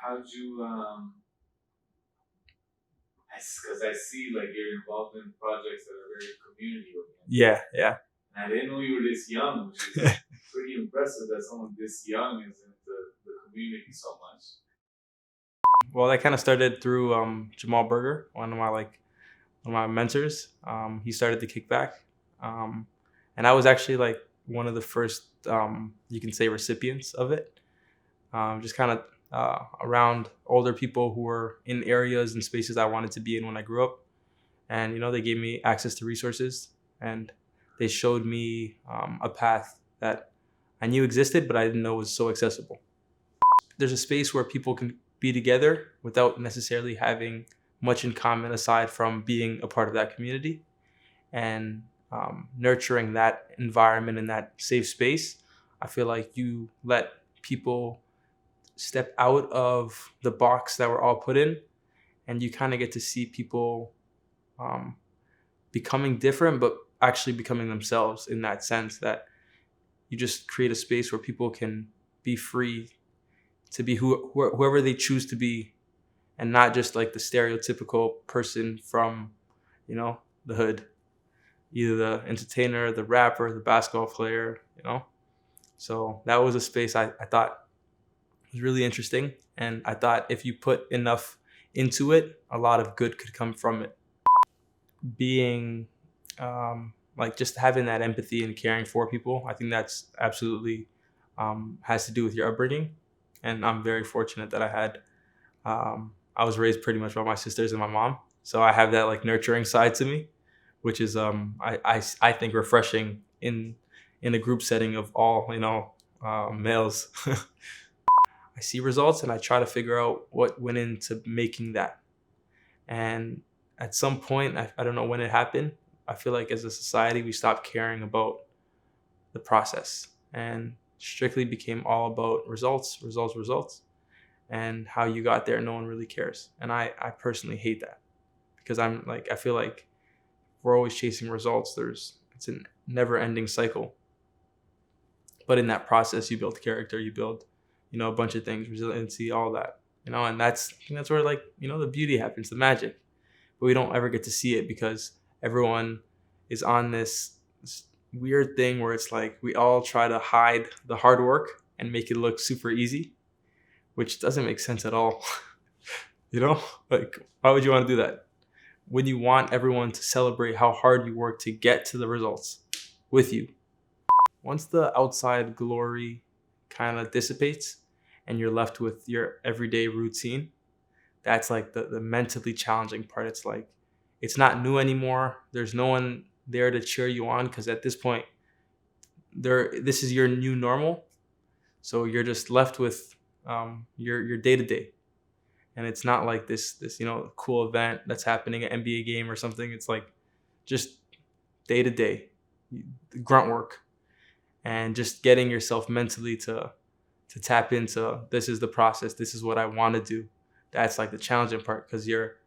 How'd you, because I see like you're involved in projects that are very community oriented. Yeah, yeah. And I didn't know you were this young, which is pretty impressive that someone this young is into the community so much. Well, that kind of started through Jamal Berger, one of my mentors. He started the kickback, um, and I was actually like one of the first, you can say, recipients of it. Just kind of around older people who were in areas and spaces I wanted to be in when I grew up, and they gave me access to resources, and they showed me a path that I knew existed, but I didn't know was so accessible. There's a space where people can be together without necessarily having much in common aside from being a part of that community, and nurturing that environment and that safe space. I feel like you let people step out of the box that we're all put in, and you kind of get to see people um, becoming different, but actually becoming themselves, in that sense that you just create a space where people can be free to be whoever they choose to be, and not just like the stereotypical person from, the hood, either the entertainer, the rapper, the basketball player. So that was a space I thought was really interesting. And I thought if you put enough into it, a lot of good could come from it. Being like just having that empathy and caring for people, I think that's absolutely has to do with your upbringing. And I'm very fortunate that I was raised pretty much by my sisters and my mom. So I have that like nurturing side to me, which is I think refreshing in a group setting of all males. I see results and I try to figure out what went into making that. And at some point, I don't know when it happened. I feel like as a society, we stopped caring about the process and strictly became all about results, results, results. And how you got there, no one really cares. And I personally hate that, because I feel like we're always chasing results. It's a never ending cycle. But in that process, you build character, you build, a bunch of things, resiliency, all that, and I think that's where like, the beauty happens, the magic. But we don't ever get to see it because everyone is on this weird thing where it's like we all try to hide the hard work and make it look super easy, which doesn't make sense at all. Like, why would you want to do that when you want everyone to celebrate how hard you work to get to the results with you? Once the outside glory kind of dissipates and you're left with your everyday routine, that's like the mentally challenging part. It's like it's not new anymore. There's no one there to cheer you on, because at this point, this is your new normal. So you're just left with your day to day, and it's not like this cool event that's happening, an NBA game or something. It's like just day to day grunt work, and just getting yourself mentally to tap into, this is the process, this is what I want to do. That's like the challenging part, because you're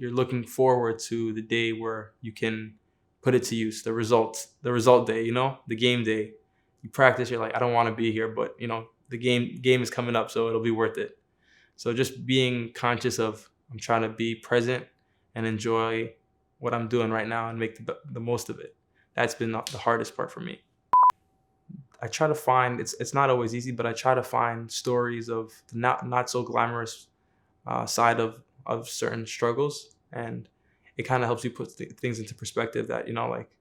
looking forward to the day where you can put it to use, the result day, the game day. You practice, you're like, I don't want to be here, but the game is coming up, so it'll be worth it. So just being conscious of, I'm trying to be present and enjoy what I'm doing right now and make the most of it. That's been the hardest part for me. I try to find, it's not always easy, but I try to find stories of the not so glamorous side of certain struggles, and it kind of helps you put things into perspective, that like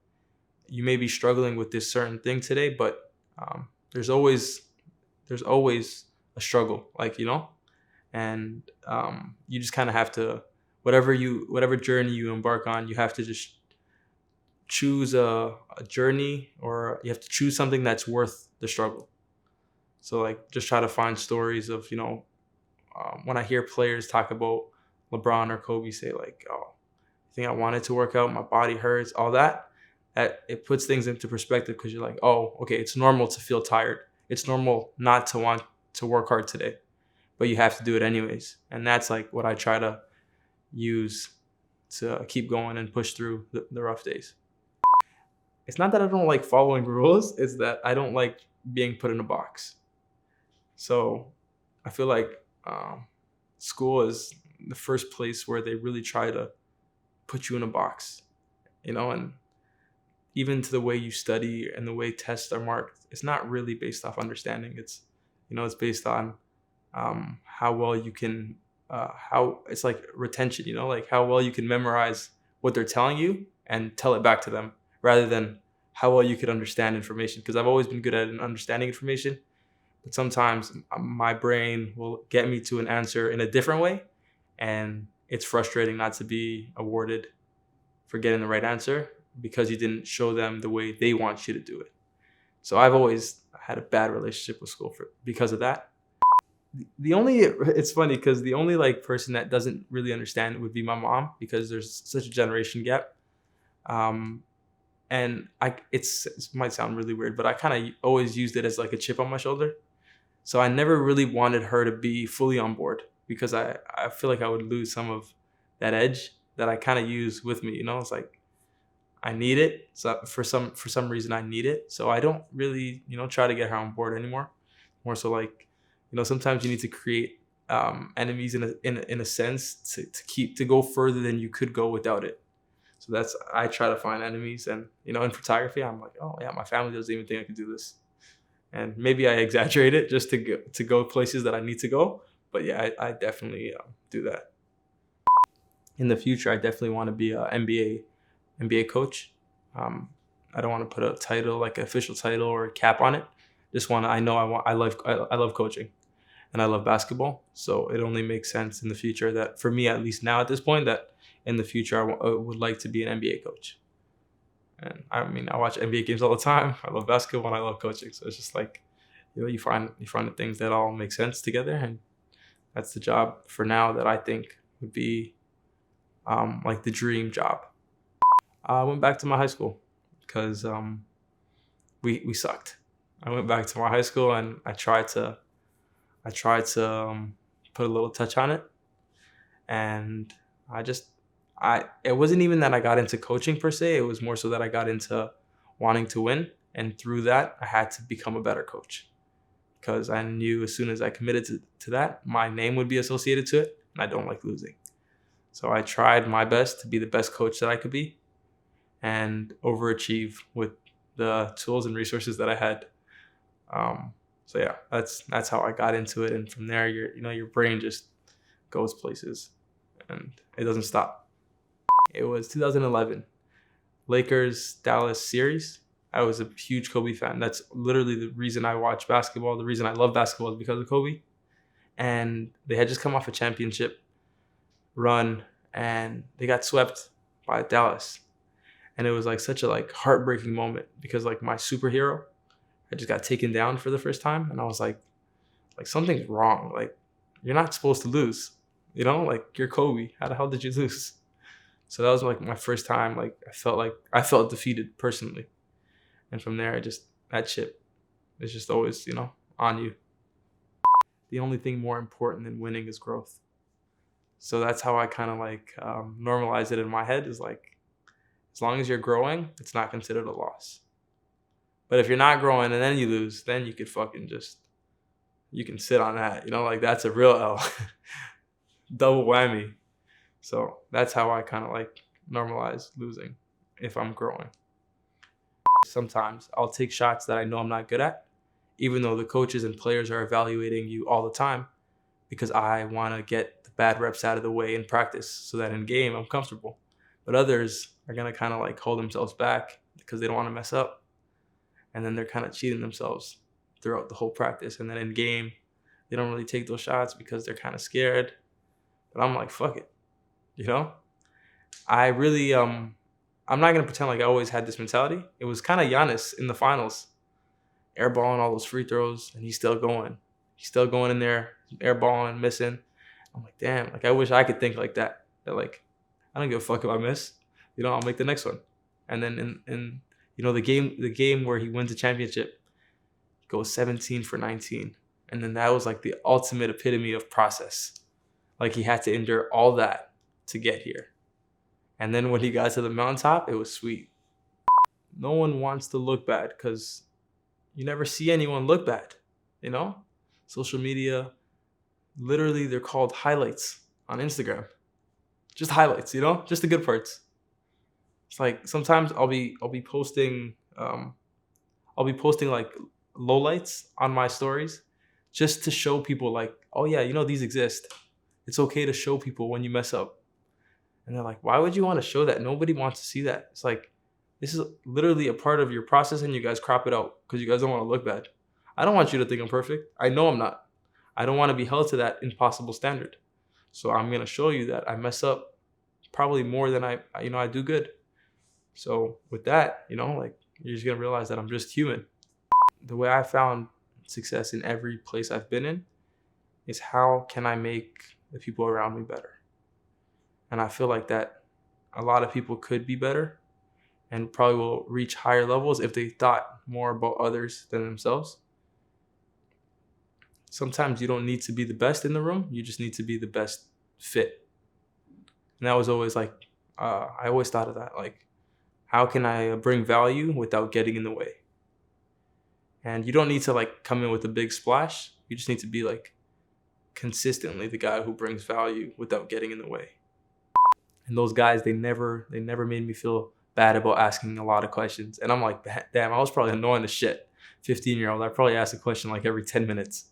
you may be struggling with this certain thing today, but there's always a struggle, like and you just kind of have to, whatever journey you embark on, you have to just choose a journey, or you have to choose something that's worth the struggle. So like just try to find stories of, when I hear players talk about LeBron or Kobe, say like, oh, I think I wanted to work out, my body hurts, all that it puts things into perspective, because you're like, oh, okay, it's normal to feel tired. It's normal not to want to work hard today, but you have to do it anyways. And that's like what I try to use to keep going and push through the rough days. It's not that I don't like following rules, it's that I don't like being put in a box. So I feel like um, school is the first place where they really try to put you in a box, and even to the way you study and the way tests are marked, it's not really based off understanding. It's based on how well you can, how it's like retention, like how well you can memorize what they're telling you and tell it back to them, rather than how well you could understand information. Because I've always been good at understanding information, but sometimes my brain will get me to an answer in a different way, and it's frustrating not to be awarded for getting the right answer because you didn't show them the way they want you to do it. So I've always had a bad relationship with school because of that. It's funny because the only like person that doesn't really understand it would be my mom, because there's such a generation gap. And it might sound really weird, but I kind of always used it as like a chip on my shoulder. So I never really wanted her to be fully on board, because I feel like I would lose some of that edge that I kind of use with me. It's like I need it. So for some reason I need it. So I don't really, try to get her on board anymore. More so like, sometimes you need to create enemies in a sense to go further than you could go without it. So I try to find enemies, and in photography I'm like, oh yeah, my family doesn't even think I can do this, and maybe I exaggerate it just to go places that I need to go. But yeah, I definitely do that. In the future, I definitely want to be an NBA coach. I don't want to put a title, like an official title or a cap on it. I love coaching, and I love basketball. So it only makes sense in the future that, for me, at least now at this point, that in the future I would like to be an NBA coach. And I mean, I watch NBA games all the time. I love basketball and I love coaching. So it's just like, you find the things that all make sense together, and that's the job for now that I think would be like the dream job. I went back to my high school because we sucked. I went back to my high school and I tried to put a little touch on it, and it wasn't even that I got into coaching per se. It was more so that I got into wanting to win, and through that I had to become a better coach, because I knew as soon as I committed to that, my name would be associated to it, and I don't like losing. So I tried my best to be the best coach that I could be and overachieve with the tools and resources that I had. So yeah, that's how I got into it, and from there, your brain just goes places, and it doesn't stop. It was 2011, Lakers Dallas series. I was a huge Kobe fan. That's literally the reason I watch basketball. The reason I love basketball is because of Kobe. And they had just come off a championship run, and they got swept by Dallas. And it was like such a like heartbreaking moment, because like my superhero, I just got taken down for the first time, and I was like something's wrong. Like, you're not supposed to lose. Like, you're Kobe. How the hell did you lose? So that was like my first time. Like, I felt defeated personally, and from there, that chip is just always on you. The only thing more important than winning is growth. So that's how I kind of like normalize it in my head. Is like, as long as you're growing, it's not considered a loss. But if you're not growing and then you lose, then you could you can sit on that. Like, that's a real L. Double whammy. So that's how I kind of like normalize losing if I'm growing. Sometimes I'll take shots that I know I'm not good at, even though the coaches and players are evaluating you all the time, because I want to get the bad reps out of the way in practice so that in game I'm comfortable. But others are going to kind of like hold themselves back because they don't want to mess up. And then they're kind of cheating themselves throughout the whole practice. And then in game, they don't really take those shots because they're kind of scared. But I'm like, fuck it. I really, I'm not going to pretend like I always had this mentality. It was kind of Giannis in the finals, airballing all those free throws, and he's still going. He's still going in there, airballing, missing. I'm like, damn, like I wish I could think like that. That like, I don't give a fuck if I miss. I'll make the next one. And then in the game where he wins the championship, goes 17 for 19. And then that was like the ultimate epitome of process. Like, he had to endure all that to get here. And then when he got to the mountaintop, it was sweet. No one wants to look bad because you never see anyone look bad, Social media, literally they're called highlights on Instagram. Just highlights, you know, just the good parts. It's like sometimes I'll be posting like lowlights on my stories just to show people like, oh yeah, you know, these exist. It's okay to show people when you mess up. And they're like, why would you want to show that? Nobody wants to see that. It's like, this is literally a part of your process and you guys crop it out because you guys don't want to look bad. I don't want you to think I'm perfect. I know I'm not. I don't want to be held to that impossible standard. So I'm going to show you that I mess up probably more than I do good. So with that, like you're just going to realize that I'm just human. The way I found success in every place I've been in is how can I make the people around me better? And I feel like that a lot of people could be better and probably will reach higher levels if they thought more about others than themselves. Sometimes you don't need to be the best in the room. You just need to be the best fit. And that was always like, I always thought of that. Like, how can I bring value without getting in the way? And you don't need to like come in with a big splash. You just need to be like consistently the guy who brings value without getting in the way. And those guys, they never made me feel bad about asking a lot of questions. And I'm like, damn, I was probably annoying the shit. 15-year-old, I probably asked a question like every 10 minutes,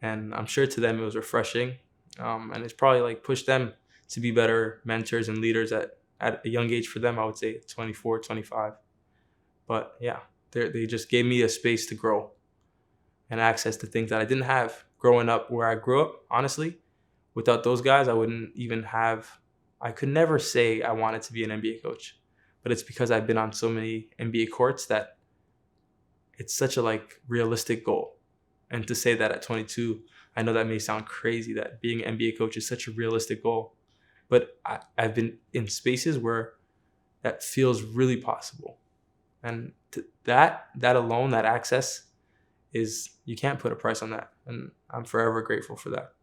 And I'm sure to them it was refreshing. And it's probably like pushed them to be better mentors and leaders at a young age for them, I would say 24, 25. But yeah, they just gave me a space to grow and access to things that I didn't have growing up where I grew up, honestly. Without those guys, I could never say I wanted to be an NBA coach. But it's because I've been on so many NBA courts that it's such a like realistic goal. And to say that at 22, I know that may sound crazy that being an NBA coach is such a realistic goal. But I've been in spaces where that feels really possible. And that alone, that access is, you can't put a price on that. And I'm forever grateful for that.